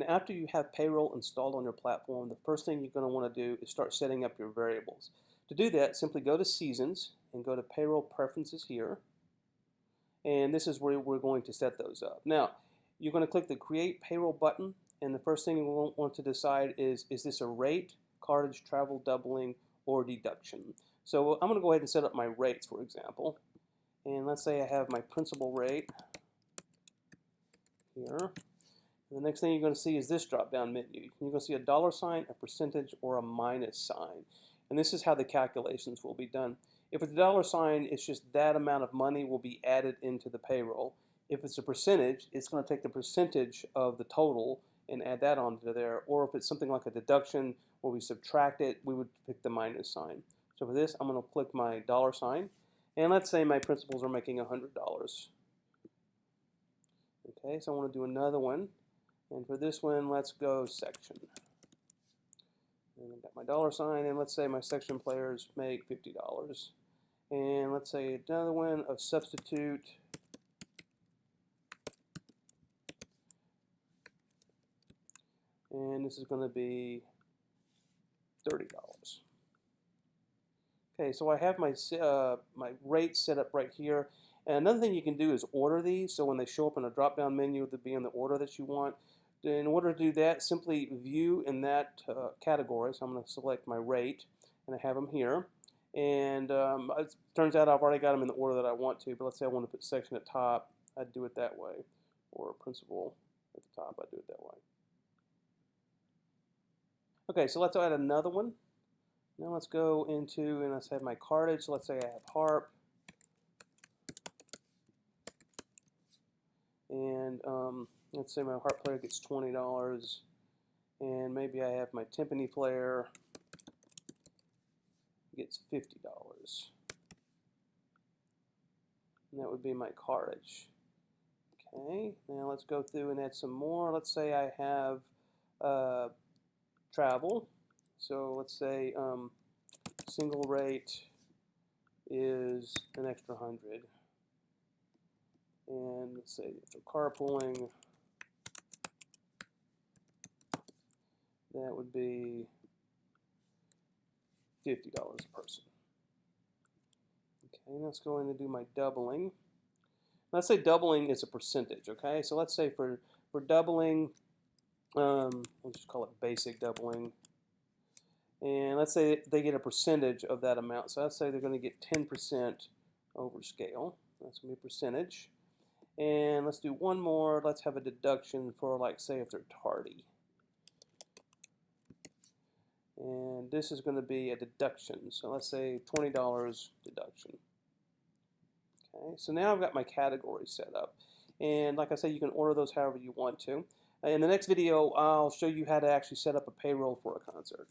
Now, after you have Payroll installed on your platform, the first thing you're going to want to do is start setting up your variables. To do that, simply go to Seasons and go to Payroll Preferences here. And this is where we're going to set those up. Now, you're going to click the Create Payroll button, and the first thing you want to decide is this a rate, cartage, travel, doubling, or deduction? So I'm going to go ahead and set up my rates, for example. And let's say I have my principal rate here. And the next thing you're going to see is this drop-down menu. You're going to see a dollar sign, a percentage, or a minus sign. And this is how the calculations will be done. If it's a dollar sign, it's just that amount of money will be added into the payroll. If it's a percentage, it's going to take the percentage of the total and add that onto there. Or if it's something like a deduction where we subtract it, we would pick the minus sign. So for this, I'm going to click my dollar sign. And let's say my principals are making $100. Okay, so I want to do another one. And for this one, let's go section. And I've got my dollar sign, and let's say my section players make $50. And let's say another one of substitute. And this is going to be $30. Okay, so I have my rates set up right here. And another thing you can do is order these. So when they show up in a drop-down menu, they'll be in the order that you want. In order to do that, simply view in that category. So I'm going to select my rate, and I have them here. And it turns out I've already got them in the order that I want to. But let's say I want to put section at top, I'd do it that way. Or principal at the top, I'd do it that way. Okay, so let's add another one. Now let's go into, and let's have my cartage. So let's say I have harp. And let's say my harp player gets $20. And maybe I have my timpani player gets $50. And that would be my cartage. Okay, now let's go through and add some more. Let's say I have travel. So let's say single rate is an extra 100. And let's say for carpooling, that would be $50 a person. Okay, let's go in and do my doubling. Let's say doubling is a percentage, okay? So let's say for doubling, we'll just call it basic doubling. And let's say they get a percentage of that amount. So let's say they're going to get 10% over scale. That's going to be a percentage. And let's do one more. Let's have a deduction for, like, say if they're tardy. And this is going to be a deduction. So let's say $20 deduction. Okay, so now I've got my categories set up. And like I said, you can order those however you want to. In the next video, I'll show you how to actually set up a payroll for a concert.